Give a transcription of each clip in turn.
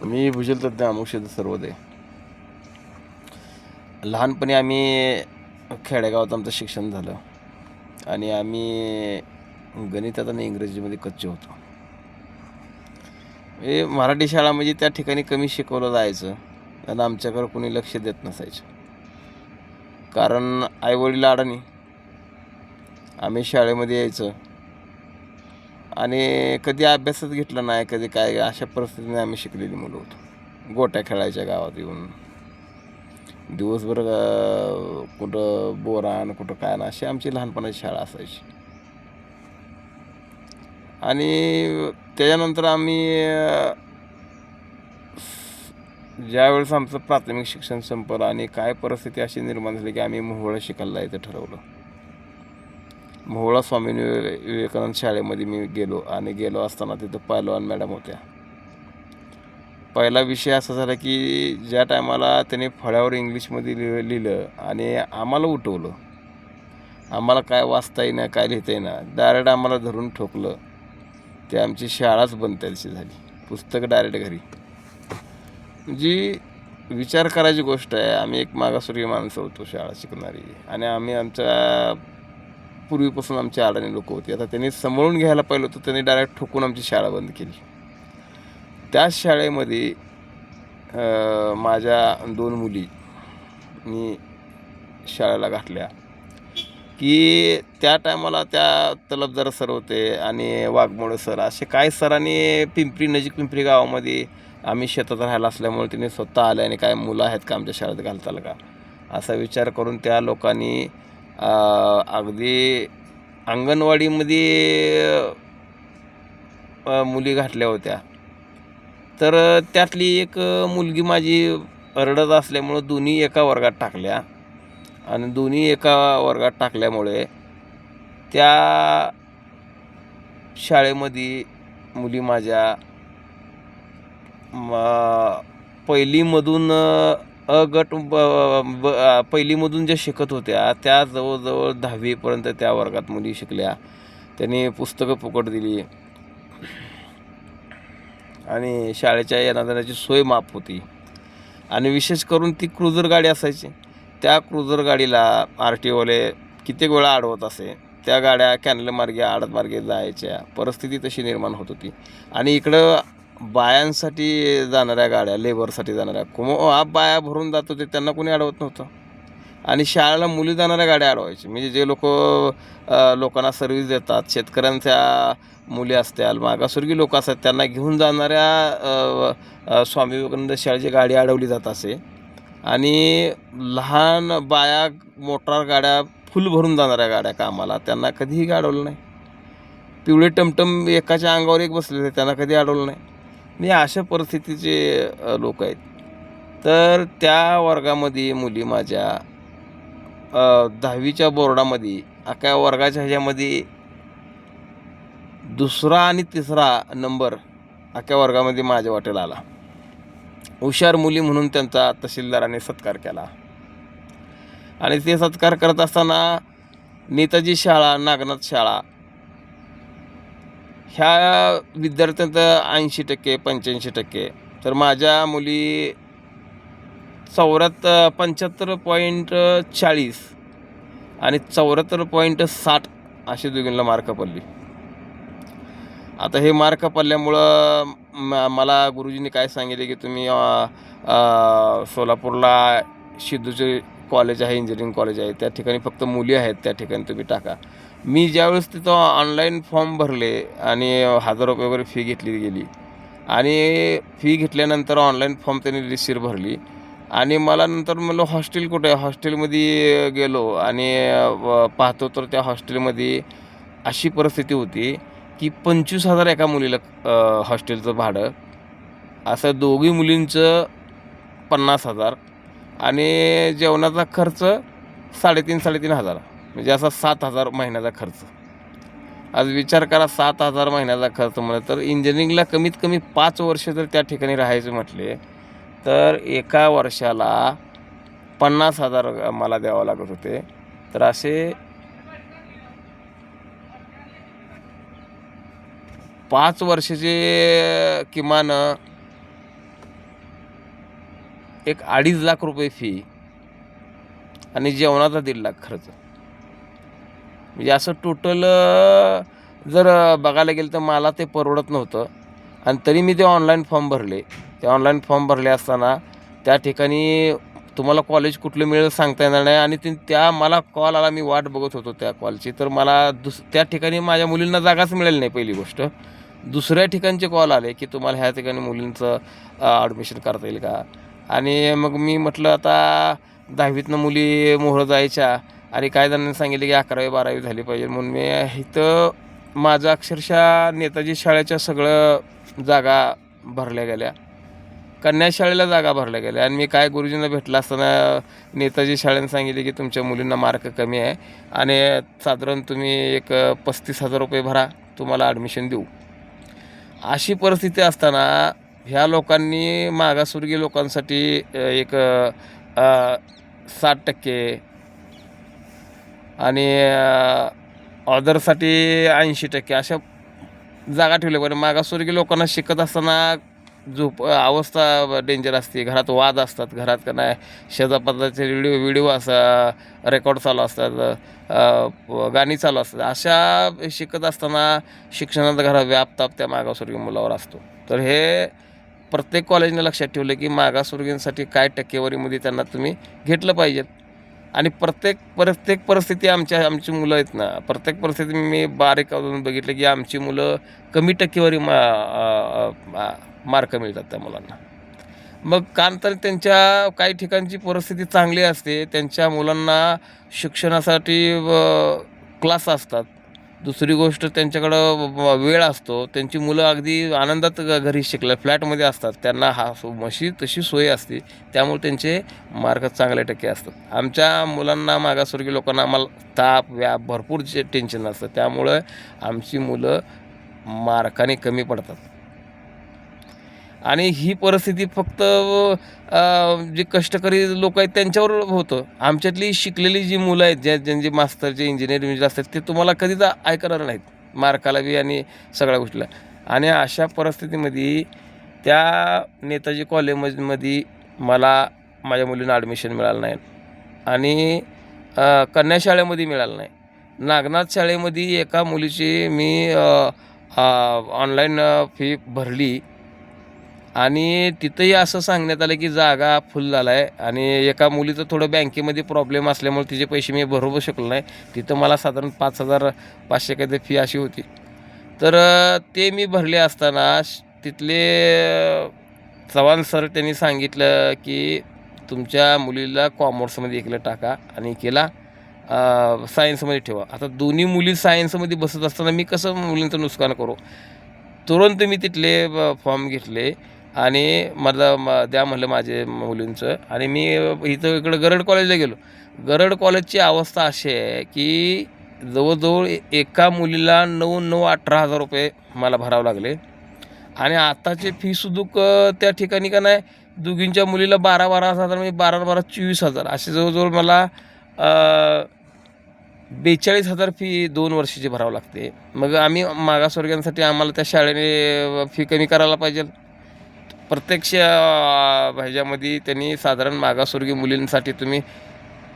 मी भूजल तज्ञ अमुक्षेत्र सर्वोदय. लहानपणी आम्ही खेडेगावात आमचं शिक्षण झालं आणि आम्ही गणितात आणि इंग्रजीमध्ये कच्चे होतो. हे मराठी शाळा म्हणजे त्या ठिकाणी कमी शिकवलं जायचं आणि आमच्याकडं कोणी लक्ष देत नसायचं. कारण आईवडील अडाणी. आम्ही शाळेमध्ये यायचं आणि कधी अभ्यासच घेतला नाही, कधी काय, अशा परिस्थितीने आम्ही शिकलेली मुलं होतो. गोट्या खेळायच्या गावात येऊन. दिवसभर कुठं बोरान कुठं काय ना, अशी आमची लहानपणाची शाळा असायची. आणि त्याच्यानंतर आम्ही ज्यावेळेस आमचं प्राथमिक शिक्षण संपलं आणि काय परिस्थिती अशी निर्माण झाली की आम्ही मोहोळा शिकायला जायचं ठरवलं. मोहोळा स्वामी विवेकानंद शाळेमध्ये मी गेलो असताना तिथं पहिलवान मॅडम होत्या. पहिला विषय असा झाला की ज्या टायमाला त्याने फळ्यावर इंग्लिशमध्ये लिहिलं आणि आम्हाला उठवलं. आम्हाला काय वाचता येईना, काय लिहिता येईना, डायरेक्ट आम्हाला धरून ठोकलं. ते आमची शाळाच बंद त्यादिवशी झाली. पुस्तक डायरेक्ट घरी. जी विचार करायची गोष्ट आहे. आम्ही एक मागासवर्गीय माणसं होतो शाळा शिकणारी आणि आम्ही आमच्या पूर्वीपासून आमची अडाणी लोक होती. आता त्यांनी सांभाळून घ्यायला पाहिलं होतं, त्यांनी डायरेक्ट ठोकून आमची शाळा बंद केली. त्याच शाळेमध्ये माझ्या 2 मुली मी शाळेला घातल्या की त्या टायमाला त्या तलबदार सर होते आणि वाघमोडे सर, असे काही सरांनी पिंपरी गावामध्ये आम्ही शेतात राहायला असल्यामुळे त्यांनी स्वतः आले आणि काय मुलं आहेत का आमच्या शाळेत घालताल का, असा विचार करून त्या लोकांनी अगदी अंगणवाडीमध्ये मुली घातल्या होत्या. तर त्यातली एक मुलगी माझी रडत असल्यामुळं दोन्ही एका वर्गात टाकल्या आणि दोन्ही एका वर्गात टाकल्यामुळे त्या शाळेमध्ये मुली माझ्या पहिलीमधून पहिलीमधून ज्या शिकत होत्या त्या जवळजवळ 10वीपर्यंत त्या वर्गात मुली शिकल्या. त्यांनी पुस्तकं फुकट दिली आणि शाळेच्या येण्याजाण्याची सोय माफ होती. आणि विशेष करून ती क्रुझर गाडी असायची. त्या क्रुझर गाडीला RTOवाले कित्येक वेळा अडवत असे. त्या गाड्या कॅनलमार्गे आडतमार्गे जायच्या. परिस्थिती तशी निर्माण होत होती. आणि इकडं बायांसाठी जाणाऱ्या गाड्या, लेबरसाठी जाणाऱ्या बाया भरून जात होते, त्यांना कोणी अडवत नव्हतं. आणि शाळेला मुली जाणाऱ्या गाड्या अडवायची. म्हणजे जे लोकांना सर्व्हिस देतात, शेतकऱ्यांच्या मुली असतील, मागासवर्गीय लोक असतात, त्यांना घेऊन जाणाऱ्या स्वामी विवेकानंद शाळेची गाडी अडवली जात असे. आणि लहान बाया मोटार गाड्या फुल भरून जाणाऱ्या गाड्या कामाला, त्यांना कधीही अडवलं नाही. पिवळे टमटम एकाच्या अंगावर एक बसलेले, त्यांना कधी अडवलं नाही. म्हणजे अशा परिस्थितीचे लोक आहेत. तर त्या वर्गामध्ये मुली माझ्या 10वीच्या बोर्डामध्ये अख्या वर्गाच्या ह्याच्यामध्ये 2रा आणि 3रा नंबर अख्या वर्गामध्ये माझ्या वाटेला आला. हुशार मुली म्हणून त्यांचा तहसीलदाराने सत्कार केला. आणि ते सत्कार करत असताना नेताजी शाळा, नागनाथ शाळा ह्या विद्यार्थ्यांचं 80% 85%, तर माझ्या मुली 75.40 आणि 74.60 असे दोघींना मार्क पडली. आता हे मार्क पडल्यामुळं मला गुरुजींनी काय सांगितले की तुम्ही सोलापूरला सिद्धूचे कॉलेज आहे, इंजिनिअरिंग कॉलेज आहे, त्या ठिकाणी फक्त मुली आहेत, त्या ठिकाणी तुम्ही टाका. मी ज्यावेळेस तिथं ऑनलाईन फॉर्म भरले आणि 1000 रुपये वगैरे फी घेतली गेली आणि फी घेतल्यानंतर ऑनलाईन फॉर्म त्यांनी रिसीट भरली आणि मला नंतर म्हणलं हॉस्टेल कुठे आहे. हॉस्टेलमध्ये गेलो आणि पाहतो तर त्या हॉस्टेलमध्ये अशी परिस्थिती होती की 25,000 एका मुलीला हॉस्टेलचं भाडं, असं दोघी मुलींचं 50,000 आणि जेवणाचा खर्च 3,500 म्हणजे असा 7,000 महिन्याचा खर्च. आज विचार करा, 7,000 महिन्याचा खर्च म्हणलं तर इंजिनिअरिंगला कमीत कमी 5 वर्ष जर त्या ठिकाणी राहायचे म्हटले तर एका वर्षाला 50,000 मला द्यावं लागत होते. तर असे 5 वर्षाचे किमान एक 2.5 लाख रुपये फी आणि जेवणाचा 1.5 लाख खर्च. म्हणजे असं टोटल जर बघायला गेलं तर मला ते परवडत नव्हतं. आणि तरी मी ते ऑनलाईन फॉर्म भरले. ते ऑनलाईन फॉर्म भरले असताना त्या ठिकाणी तुम्हाला कॉलेज कुठलं मिळेल सांगता येणार नाही. आणि त्या मला कॉल आला, मी वाट बघत होतो त्या कॉलची. तर मला त्या ठिकाणी माझ्या मुलींना जागाच मिळाली नाही पहिली गोष्ट. दुसऱ्या ठिकाणचे कॉल आले की तुम्हाला ह्या ठिकाणी मुलींचं ॲडमिशन करता येईल का. आणि मग मी म्हटलं आता 10वीतनं मुली मोहळं जायच्या आणि काही जणांनी सांगितले की 11वी 12वी झाली पाहिजे. म्हणून मी इथं माझं अक्षरशः नेताजी शाळेच्या सगळं जागा भरल्या गेल्या. कन्या शाळेला जागा भरल्या गेल्या. आणि मी काय गुरुजींना भेटलं असताना नेताजी शाळेने सांगितले की तुमच्या मुलींना मार्क कमी आहे आणि साधारण तुम्ही एक 35,000 रुपये भरा, तुम्हाला ॲडमिशन देऊ. अशी परिस्थिती असताना ह्या लोकांनी मागासवर्गीय लोकांसाठी एक 60% आणि ऑदरसाठी 80% अशा जागा ठेवल्या. पण मागासवर्गीय लोकांना शिकत असताना अवस्था डेंजर असते. घरात वाद असतात, घरात का नाही शेजापाजाचे व्हिडिओ रेकॉर्ड चालू असतात, गाणी चालू असतात. अशा शिकत असताना शिक्षणाचा घरात व्यापताप त्या मागासवर्गीय मुलावर असतो. तर हे प्रत्येक कॉलेजने लक्षात ठेवलं की मागासवर्गीयांसाठी काय टक्केवारीमध्ये त्यांना तुम्ही घेतलं पाहिजेत. आणि प्रत्येक परिस्थिती आमची मुलं आहेत ना, प्रत्येक परिस्थिती मी बारीक बघितलं की आमची मुलं कमी टक्केवारी मार्क मिळतात त्या मुलांना. मग कारण तर त्यांच्या काही ठिकाणची परिस्थिती चांगली असते, त्यांच्या मुलांना शिक्षणासाठी क्लास असतात. दुसरी गोष्ट त्यांच्याकडं वेळ असतो. त्यांची मुलं अगदी आनंदात घरी शिकल्या फ्लॅटमध्ये असतात, त्यांना तशी सोय असते. त्यामुळे त्यांचे मार्क चांगल्या टक्के असतात. आमच्या मुलांना मागासवर्गीय लोकांना आम्हाला ताप व्याप भरपूर टेन्शन असतं. त्यामुळं आमची मुलं मार्काने कमी पडतात. आणि ही परिस्थिती फक्त जे कष्टकरी लोक आहेत त्यांच्यावर होतं. आमच्यातली शिकलेली जी मुलं आहेत, ज्यांचे मास्टरचे इंजिनिअरिंग असतात, ते तुम्हाला कधीच ऐकणार नाहीत मार्काला बी आणि सगळ्या गोष्टीला. आणि अशा परिस्थितीमध्ये त्या नेताजी कॉलेजमध्ये मला माझ्या मुलींना ॲडमिशन मिळालं नाही आणि कन्या शाळेमध्ये मिळालं नाही. नागनाथ शाळेमध्ये एका मुलीची मी ऑनलाईन फी भरली आणि तिथंही असं सांगण्यात आलं की जागा फुल झाला आहे. आणि एका मुलीचं थोडं बँकेमध्ये प्रॉब्लेम असल्यामुळे तिचे पैसे मी भरू शकलो नाही. तिथं मला साधारण 5,500 काहीतरी फी अशी होती. तर ते मी भरले असताना तिथले चव्हाण सर त्यांनी सांगितलं की तुमच्या मुलीला कॉमर्समध्ये एकीला टाका आणि एकीला सायन्समध्ये ठेवा. आता दोन्ही मुली सायन्समध्ये बसत असताना मी कसं मुलींचं नुकसान करू. तुरंत मी तिथले फॉर्म घेतले आणि मला द्या म्हटलं माझे मुलींचं. आणि मी इकडं गरड कॉलेजला गेलो. गरड कॉलेजची अवस्था अशी आहे की जवळजवळ एका मुलीला 9,18,000 रुपये मला भरावं लागले. आणि आत्ताचे फीसुद्धा त्या ठिकाणी का नाही दोघींच्या मुलीला 12,000 म्हणजे 12,000 24,000 असे जवळजवळ मला 42,000 फी 2 वर्षाची भरावं लागते. मग आम्ही मागासवर्गीयांसाठी आम्हाला त्या शाळेने फी कमी करायला पाहिजे. प्रत्यक्ष ह्याच्यामध्ये त्यांनी साधारण मागासवर्गीय मुलींसाठी तुम्ही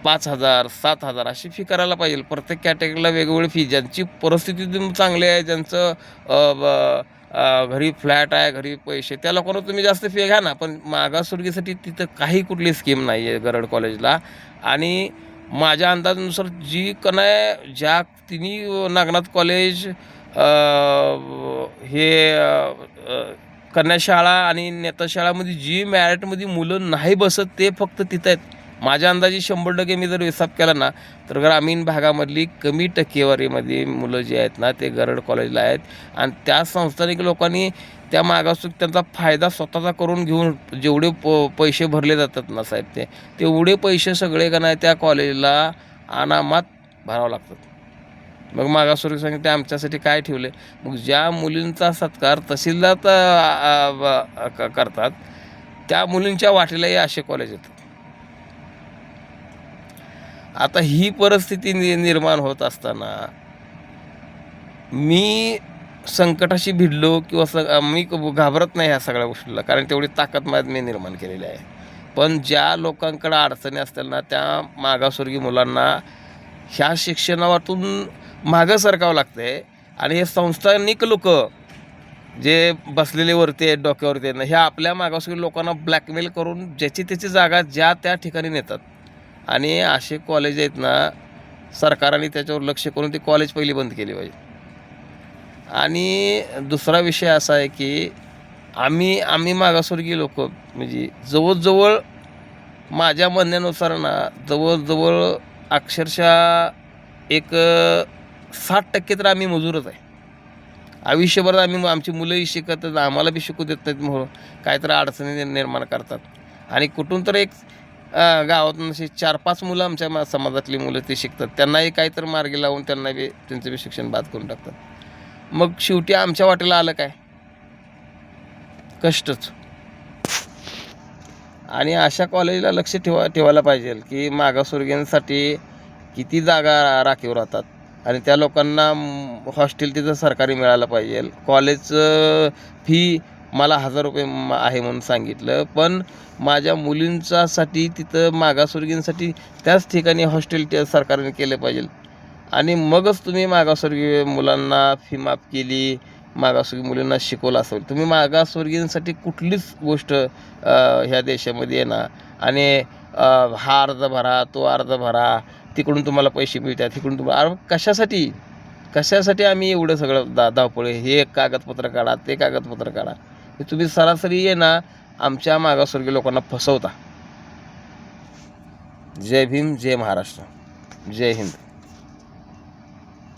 5,000 7,000 अशी फी करायला पाहिजे. प्रत्येक कॅटेगरीला वेगवेगळी फी. ज्यांची परिस्थिती चांगली आहे, ज्यांचं घरी फ्लॅट आहे, घरी पैसे, त्या लोकांना तुम्ही जास्त फी घ्या ना. पण मागासवर्गीसाठी तिथं काही कुठली स्कीम नाही आहे गरड कॉलेजला. आणि माझ्या अंदाजानुसार जी ज्या तिन्ही नागनाथ कॉलेज हे कन्या शाळा आणि नेता शाळामध्ये जी मॅरिटमध्ये मुलं नाही बसत ते फक्त तिथं आहेत. माझ्या अंदाजे 100% मी जर हिसाब केला ना तर ग्रामीण भागामधली कमी टक्केवारीमध्ये मुलं जी आहेत ना ते गरड कॉलेजला आहेत. आणि त्या संस्थानिक लोकांनी त्या त्यांचा फायदा स्वतःचा करून घेऊन जेवढे पैसे भरले जातात ना साहेब, तेवढे पैसे सगळे का नाही त्या कॉलेजला अनामात भरावं लागतात. मग मागासवर्गीय सांगितले आमच्यासाठी काय ठेवले. मग ज्या मुलींचा सत्कार तहसीलदार करतात त्या मुलींच्या वाटेलाही असे कॉलेज येतात. आता ही परिस्थिती निर्माण होत असताना मी संकटाशी भिडलो किंवा मी घाबरत नाही ह्या सगळ्या गोष्टीला. कारण तेवढी ताकद माझ्यात मी निर्माण केलेली आहे. पण ज्या लोकांकडे अडचणी असतील ना, त्या मागासवर्गीय मुलांना ह्या शिक्षणातून मागं सरकावं लागतं आहे. आणि हे संस्थानिक लोक जे बसलेले वरती आहेत, डोक्यावरती आहेत ना, ह्या आपल्या मागासवर्गीय लोकांना ब्लॅकमेल करून ज्याची त्याची जागा ज्या त्या ठिकाणी नेतात. आणि असे कॉलेज आहेत ना, सरकारने त्याच्यावर लक्ष करून ती कॉलेज पहिली बंद केली पाहिजे. आणि दुसरा विषय असा आहे की आम्ही मागासवर्गीय लोक म्हणजे जवळजवळ माझ्या म्हणण्यानुसार ना, जवळजवळ अक्षरशः एक 60% तर आम्ही मजूरच आहे. आयुष्यभर आमची मुलंही शिकत आम्हाला बी शिकू देत नाहीत, म्हणून काहीतरी अडचणी निर्माण करतात. आणि कुठून तर एक गावातून अशी 4-5 मुलं आमच्या समाजातली मुलं ते शिकतात, त्यांनाही काहीतरी मार्गी लावून त्यांना बी त्यांचं बी शिक्षण बाद करून टाकतात. मग शेवटी आमच्या वाटेला आलं काय? कष्टच. आणि अशा कॉलेजला लक्ष ठेवायला पाहिजे की मागासवर्गीयांसाठी किती जागा राखीव राहतात. आणि त्या लोकांना हॉस्टेल तिथं सरकारी मिळालं पाहिजे. कॉलेजचं फी मला 1000 रुपये आहे म्हणून सांगितलं, पण माझ्या मुलींच्यासाठी तिथं मागासवर्गीयांसाठी त्याच ठिकाणी हॉस्टेल सरकारने केलं पाहिजे. आणि मगच तुम्ही मागासवर्गीय मुलांना फी माफ केली, मागासवर्गीय मुलींना शिकवलं असेल. तुम्ही मागासवर्गीयांसाठी कुठलीच गोष्ट ह्या देशामध्ये आहे ना, आणि हा अर्ज भरा, तो अर्ज भरा, तिकडून तुम्हाला पैसे मिळतात, तिकडून तुम्हाला कशासाठी आम्ही एवढं सगळं धावपळ, हे एक कागदपत्र काढा, ते कागदपत्र काढा. हे तुम्ही सरासरी आहे ना, आमच्या मागासवर्गीय लोकांना फसवता. जय भीम, जय महाराष्ट्र, जय हिंद.